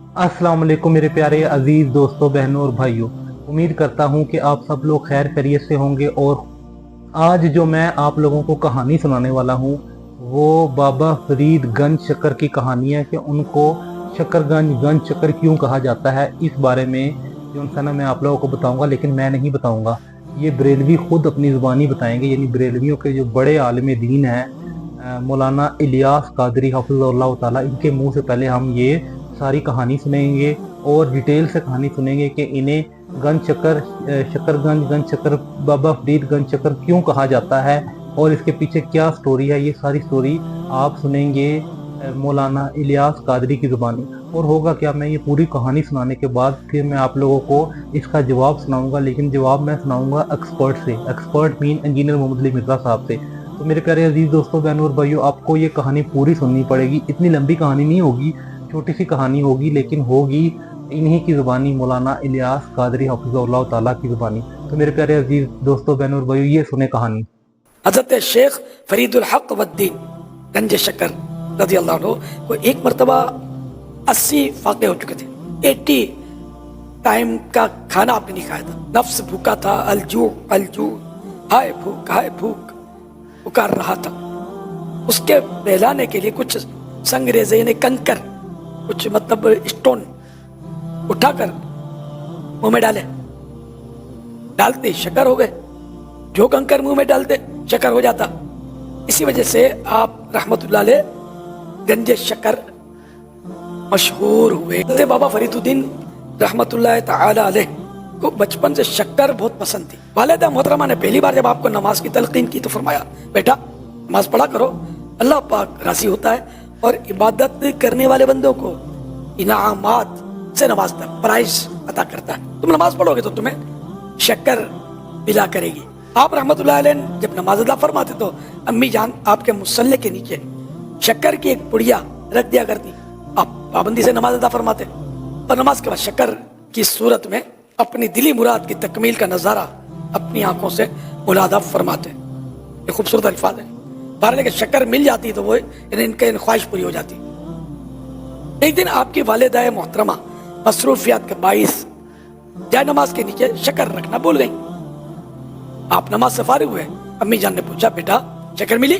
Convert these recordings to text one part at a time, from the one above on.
अस्सलाम वालेकुम मेरे प्यारे अजीज दोस्तों, बहनों और भाइयों। उम्मीद करता हूँ कि आप सब लोग खैर खैरियत से होंगे। और आज जो मैं आप लोगों को कहानी सुनाने वाला हूँ वो बाबा फरीद गंज शक्कर की कहानी है कि उनको शक्करगंज गंज शक्कर क्यों कहा जाता है। इस बारे में जो ना मैं आप लोगों को बताऊंगा, लेकिन मैं नहीं बताऊंगा, ये बरेलवी खुद अपनी ज़ुबानी बताएंगे। यानी बरेलवियों के जो बड़े आलिम दीन हैं मौलाना इलियास कादरी हफ़िज़हुल्लाह ताला, इनके मुंह से पहले हम ये सारी कहानी सुनेंगे और डिटेल से कहानी सुनेंगे कि इन्हें गंज शक्कर शक्करगंज गंज शक्कर बाबा फरीद गंज शक्कर क्यों कहा जाता है और इसके पीछे क्या स्टोरी है। ये सारी स्टोरी आप सुनेंगे मौलाना इलियास कादरी की ज़ुबानी। और होगा क्या, मैं ये पूरी कहानी सुनाने के बाद फिर मैं आप लोगों को इसका जवाब सुनाऊंगा, लेकिन जवाब मैं सुनाऊंगा एक्सपर्ट से। Expert mean engineer Mohammad Ali Mirza साहब से। तो मेरे प्यारे अजीज़ दोस्तों, बहनों और भाइयों, आपको ये कहानी पूरी सुननी पड़ेगी। इतनी लंबी कहानी नहीं होगी, छोटी सी कहानी होगी, लेकिन होगी इन्हीं की ज़ुबानी, मौलाना इलियास कादरी हफ़िज़हुल्लाह ताला की ज़ुबानी। तो मेरे प्यारे अजीज़ दोस्तों, बहनों और भाइयों, ये सुने कहानी। हज़रत शेख फरीदुल हक वद्दीन गंज शक्कर रज़ी अल्लाह अन्हु को एक मरतबा 80 फाके हो चुके थे। 80 टाइम का खाना आपने नहीं खाया था। नफ्स भूखा था, अलजू अलजू, हाय भूख पुकार रहा था। उसके बहलाने के लिए कुछ संगरेज़े ने कंकर, कुछ मतलब स्टोन उठाकर मुंह में डालते शक्कर हो गए। जो कंकर मुंह में डालते शक्कर हो जाता। इसी वजह से आप रहमतुल्लाह अलैह गंज शक्कर मशहूर हुए। बाबा फरीदुद्दीन रहमतुल्लाह ताला अलैह को बचपन से शक्कर बहुत पसंद थी। वालिदा मोहतरमा ने पहली बार जब आपको नमाज की तलकीन की तो फरमाया, बेटा नमाज पढ़ा करो, अल्लाह पाक राजी होता है और इबादत करने वाले बंदों को इनामात से नवाजता है, प्राइज अता करता है। तुम नमाज पढ़ोगे तो तुम्हें शक्कर पिला करेगी। आप रहमतुल्लाह अलैह जब नमाज अदा फरमाते तो अम्मी जान आपके मुसल्ले के नीचे शक्कर की एक पुड़िया रख दिया करती। आप पाबंदी से नमाज अदा फरमाते और नमाज के बाद शक्कर की सूरत में अपनी दिली मुराद की तकमील का नज़ारा अपनी आंखों से मुलादा फरमाते। ये खूबसूरत अल्फाज है। बहरहाल के शक्कर मिल जाती तो वो इनके ख्वाहिश पूरी हो जाती। एक दिन आपकी वालिदा मोहतरमा मसरूफियात के बाइस जाए नमाज के नीचे शक्कर रखना भूल गई। आप नमाज से फारिग हुए। अम्मी जान ने पूछा, बेटा शक्कर मिली?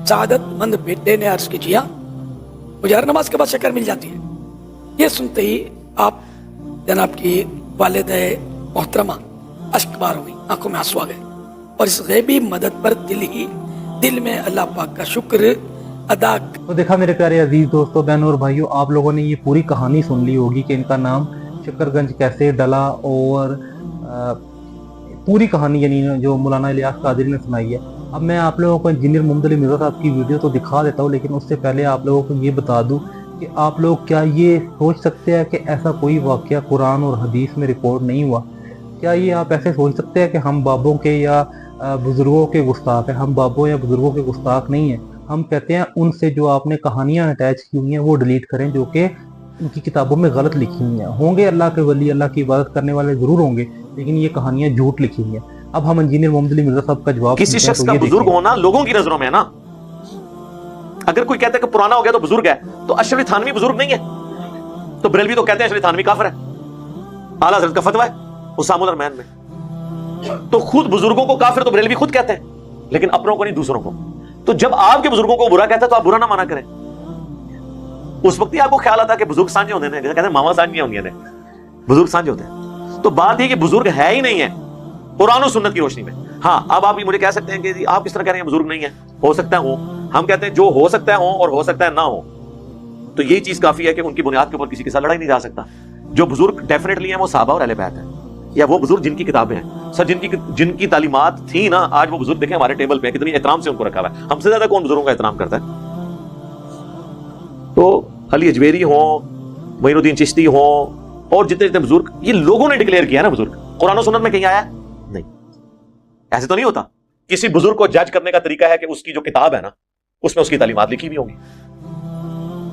सादतमंद बेटे ने अर्ज की, जी हाँ, मुझे हर नमाज के बाद शक्कर मिल जाती है। ये सुनते ही आप जनाब की वालिदा मोहतरमा अश्कबार हो गई, आंखों में आंसू आ गए और इस गैबी मदद पर दिल में अल्लाह पाक का शुक्र अदा। तो देखा मेरे प्यारे अजीज दोस्तों, बहनों और भाइयों, आप लोगों ने ये पूरी कहानी सुन ली होगी कि इनका नाम शक्करगंज कैसे डला और पूरी कहानी यानी जो मौलाना इलियास कादरी ने सुनाई है। अब मैं आप लोगों को इंजीनियर मोहम्मद अली मिर्ज़ा साहब की वीडियो तो दिखा देता हूँ, लेकिन उससे पहले आप लोगों को ये बता दूँ कि आप लोग क्या ये सोच सकते हैं कि ऐसा कोई वाक़या कुरान और हदीस में रिपोर्ट नहीं हुआ? क्या ये आप ऐसे सोच सकते हैं कि हम बाबों के या बुज़ुर्गों के गुस्ताख हैं? हम बाबों या बुज़ुर्गों के गुस्ताख नहीं हैं। हम कहते हैं उनसे जो आपने कहानियाँ अटैच की हुई हैं वो डिलीट करें, जो कि उनकी किताबों में गलत लिखी हुई हैं। होंगे अल्लाह के वली, अल्लाह की इबादत करने वाले ज़रूर होंगे, लेकिन ये कहानियाँ झूठ लिखी हुई हैं। अब हम इंजीनियर मोहम्मद अली मिर्ज़ा साहब का जवाब किसी शख्स का बुजुर्ग होना लोगों की नजरों में है ना। अगर कोई कहता है कि पुराना हो गया तो बुजुर्ग है, तो अशरफ थानवी बुजुर्ग नहीं है। तो बरेलवी तो कहते हैं अशरफ थानवी काफिर है। आला हज़रत का फतवा है उसामुल अरमैन में। तो खुद बुजुर्गों को काफिर तो बरेलवी खुद कहते हैं, लेकिन अपनों को नहीं, दूसरों को। तो जब आपके बुजुर्गों को बुरा कहता है तो आप बुरा ना माना करें। उस वक्त ही आपको ख्याल आता है कि बुजुर्ग सांझे होते हैं, कहते हैं मामा सांझियां होंगी ने, बुजुर्ग सांझे होते हैं। तो बात ये कि बुजुर्ग है ही नहीं है कुरान और सुन्नत की रोशनी में। हाँ, अब आप मुझे कह सकते हैं कि आप किस तरह कह रहे हैं बुजुर्ग नहीं है, हो सकता है हो। हम कहते हैं जो हो सकता है हो और हो सकता है ना हो। तो यही चीज काफी है कि उनकी बुनियाद के ऊपर किसी के साथ लड़ाई नहीं जा सकता। जो बुजुर्ग डेफिनेटली है वो सहाबा और अहले बैत है, या वो बुजुर्ग जिनकी किताबें हैं सर, जिनकी तालीमात थी ना, आज वो बुजुर्ग देखें हमारे टेबल पे कितनी एहतराम से उनको रखा हुआ है। हमसे ज्यादा कौन बुजुर्गों का एहतराम करता है? तो अली अजमेरी हो, मोइनुद्दीन चिश्ती हो और जितने जितने बुजुर्ग, ये लोगों ने डिक्लेयर किया ना बुजुर्ग। कुरान और सुन्नत में कहीं आया नहीं। ऐसे तो नहीं होता। किसी बुजुर्ग को जज करने का तरीका है कि उसकी जो किताब है ना उसमें उसकी तालीमात लिखी भी होंगी,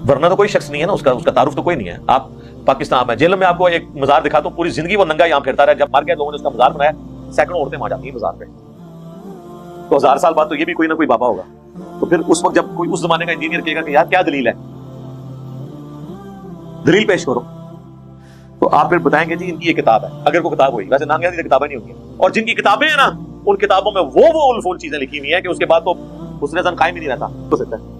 वरना तो कोई शख्स नहीं है ना, उसका तारुफ तो कोई नहीं है। आप पाकिस्तान में जेल में आपको एक मजार दिखाता हूं, पूरी जिंदगी वो नंगा यहां फिरता रहा। जब मर गया लोगों ने उसका मजार बनाया, सैकड़ों औरतें वहां जाती हैं मजार पे। तो 1000 साल बाद तो ये भी कोई ना कोई बाबा होगा। तो फिर उस वक्त जब कोई उस जमाने का इंजीनियर कहेगा कि यार क्या दलील है, दलील पेश करो। تو آپ پھر بتائیں گے جی ان کی یہ کتاب ہے، اگر کوئی کتاب ہوئی، ویسے نامیاتی تو کتابیں نہیں ہوئی ہیں، اور جن کی کتابیں ہیں نا ان کتابوں میں وہ الفول چیزیں لکھی ہوئی ہیں کہ اس کے بعد تو حسن زن قائم ہی نہیں رہتا ہو سکتا ہے۔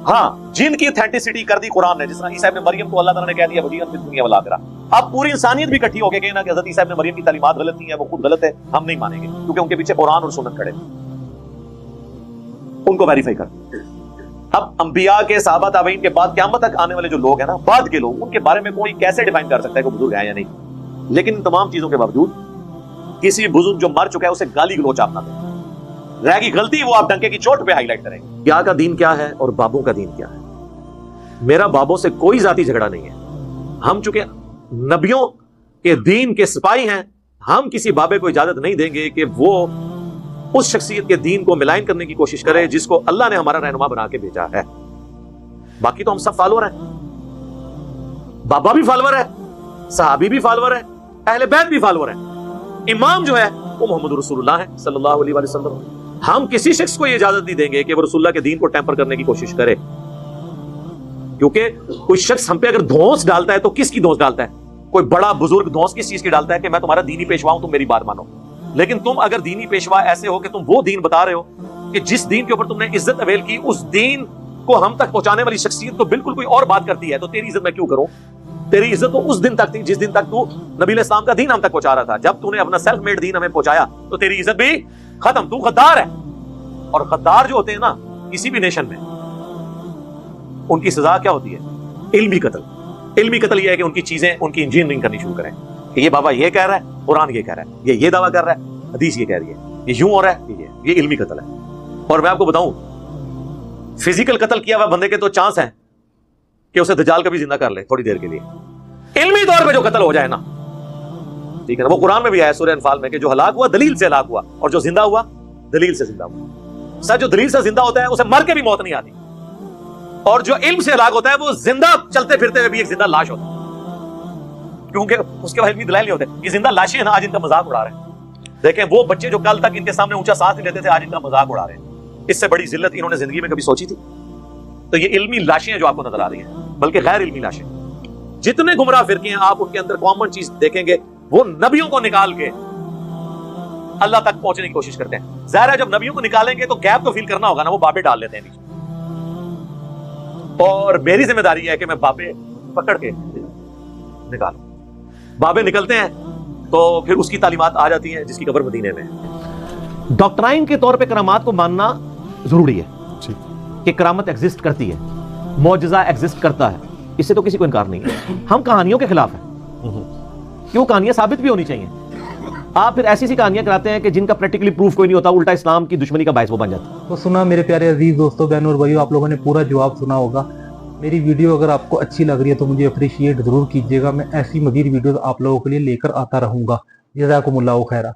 ہاں جن کی اتھینٹسٹی کر دی قرآن نے، جس طرح عیسیٰ ابن مریم کو اللہ تعالیٰ نے کہہ دیا وجیہا فی الدنیا والآخرہ، اب پوری انسانیت بھی اکٹھی ہو کے کہنا کہ حضرت عیسیٰ ابن مریم کی تعلیمات غلط نہیں ہے، وہ خود غلط ہے، ہم نہیں مانیں گے، کیونکہ ان کے پیچھے قرآن اور سنت کھڑے، ان کو ویریفائی کر۔ اب انبیاء کے صحابہ تابعین کے بعد قیامت تک آنے والے جو لوگ ہیں نا، بعد کے لوگ، ان کے بارے میں کوئی کیسے ڈیفائن کر سکتا ہے کہ بزرگ ہے یا نہیں؟ لیکن ان تمام چیزوں کے باوجود کسی بزرگ جو مر چکا ہے اسے گالی گلوچ آپ نہ دیں، رہ گئی غلطی وہ آپ ڈنکے کی چوٹ پہ ہائی لائٹ کریں گے۔ کیا کا دین کیا ہے اور بابوں کا دین کیا ہے؟ میرا بابوں سے کوئی ذاتی جھگڑا نہیں ہے، ہم چونکہ نبیوں کے دین کے سپاہی ہیں، ہم کسی بابے کو اجازت نہیں دیں گے کہ وہ اس شخصیت کے دین کو ملائن کرنے کی کوشش کرے جس کو اللہ نے ہمارا رہنما بنا کے بھیجا ہے۔ باقی تو ہم سب فالوور ہیں، بابا بھی فالوور ہے، صحابی بھی فالوور ہے، اہل بیت بھی فالوور ہیں، امام جو ہے وہ محمد رسول اللہ ہے صلی اللہ علیہ وسلم۔ ہم کسی شخص کو یہ اجازت نہیں دیں گے کہ وہ رسول اللہ کے دین کو ٹیمپر کرنے کی کوشش کرے، کیونکہ کوئی شخص ہم پہ اگر دھونس ڈالتا ہے تو کس کی دھونس ڈالتا ہے؟ کوئی بڑا بزرگ دھونس کس چیز کی ڈالتا ہے کہ میں تمہارا دینی پیشوا ہوں، تم میری بات مانو۔ لیکن تم اگر دینی پیشوا ایسے ہو کہ تم وہ دین بتا رہے ہو کہ جس دین کے اوپر تم نے عزت اویل کی، اس دین کو ہم تک پہنچانے والی شخصیت تو بالکل کوئی اور بات کرتی ہے، تو تیری عزت میں کیوں کروں؟ تیری عزت تو اس دن تک تھی جس دن تک تو نبی علیہ السلام کا دین ہم تک پہنچا رہا تھا۔ جب تو نے اپنا سیلف میڈ دین ہمیں پہنچایا تو تیری عزت بھی ختم، تو غدار ہے۔ اور غدار جو ہوتے ہیں نا کسی بھی نیشن میں، ان کی سزا کیا ہوتی ہے؟ علمی قتل۔ علمی قتل یہ ہے کہ ان کی چیزیں، ان کی انجینئرنگ کرنی شروع کریں کہ یہ بابا یہ کہہ رہا ہے، قرآن یہ کہہ رہا ہے، یہ دعویٰ کر رہا ہے، حدیث یہ کہہ رہی ہے، یہ یوں ہو رہا ہے، یہ علمی قتل ہے۔ اور میں آپ کو بتاؤں، فزیکل قتل کیا ہوا بندے کے تو چانس ہیں کہ اسے دجال کبھی زندہ کر لے تھوڑی دیر کے لیے۔ علمی طور پہ جو قتل ہو جائے نا، ٹھیک ہے نا، وہ قرآن میں بھی آیا سورہ انفال میں کہ جو ہلاک ہوا دلیل سے ہلاک ہوا، اور جو زندہ ہوا دلیل سے زندہ ہوا۔ سر جو دلیل سے زندہ ہوتا ہے اسے مر کے بھی موت نہیں آتی، اور جو علم سے ہلاک ہوتا ہے وہ زندہ چلتے پھرتے ہوئے بھی ایک زندہ لاش ہوتا ہے، کیونکہ اس کے بعد علمی دلائل نہیں ہوتے۔ یہ زندہ لاشیں ہیں نا، آج ان کا مذاق اڑا رہے ہیں۔ دیکھیں وہ بچے جو کل تک ان کے سامنے اونچا سانس نہیں لیتے تھے، آج ان کا مذاق اڑا رہے ہیں۔ اس سے بڑی ذلت انہوں نے زندگی میں کبھی سوچی تھی؟ تو یہ علمی لاشیں جو آپ کو نظر آ رہی ہیں، بلکہ غیر علمی لاشیں، جتنے گمراہ فرقے ہیں آپ ان کے اندر کامن چیز دیکھیں گے، وہ نبیوں کو نکال کے اللہ تک پہنچنے کی کوشش کرتے ہیں۔ ظاہر ہے جب نبیوں کو نکالیں گے تو گیپ تو فیل کرنا ہوگا نا، وہ بابے ڈال لیتے ہیں نیچے، اور میری ذمہ داری ہے کہ میں بابے پکڑ کے نکالوں۔ بابے نکلتے ہیں تو پھر اس کی تعلیمات آ جاتی ہیں جس کی قبر مدینے میں ہے۔ ڈاکٹرائن کے طور پہ کرامات کو ماننا ضروری ہے کہ کرامت ایگزسٹ کرتی ہے، معجزہ ایگزسٹ کرتا ہے، اس سے تو کسی کو انکار نہیں ہے۔ ہم کہانیوں کے خلاف ہیں، کیوں؟ کہانیاں ثابت بھی ہونی چاہیے۔ آپ پھر ایسی کہانیاں کراتے ہیں کہ جن کا پریکٹیکلی پروف کوئی نہیں ہوتا، الٹا اسلام کی دشمنی کا باعث وہ بن جاتا ہے۔ تو سنا میرے پیارے عزیز دوستوں، بہنوں اور بھائیوں، آپ لوگوں نے پورا جواب سنا ہوگا۔ میری ویڈیو اگر آپ کو اچھی لگ رہی ہے تو مجھے اپریشیٹ ضرور کیجیے گا، میں ایسی مزید ویڈیوز آپ لوگوں کے لیے لے کر آتا رہوں گا۔ جزاکم اللہ خیرہ۔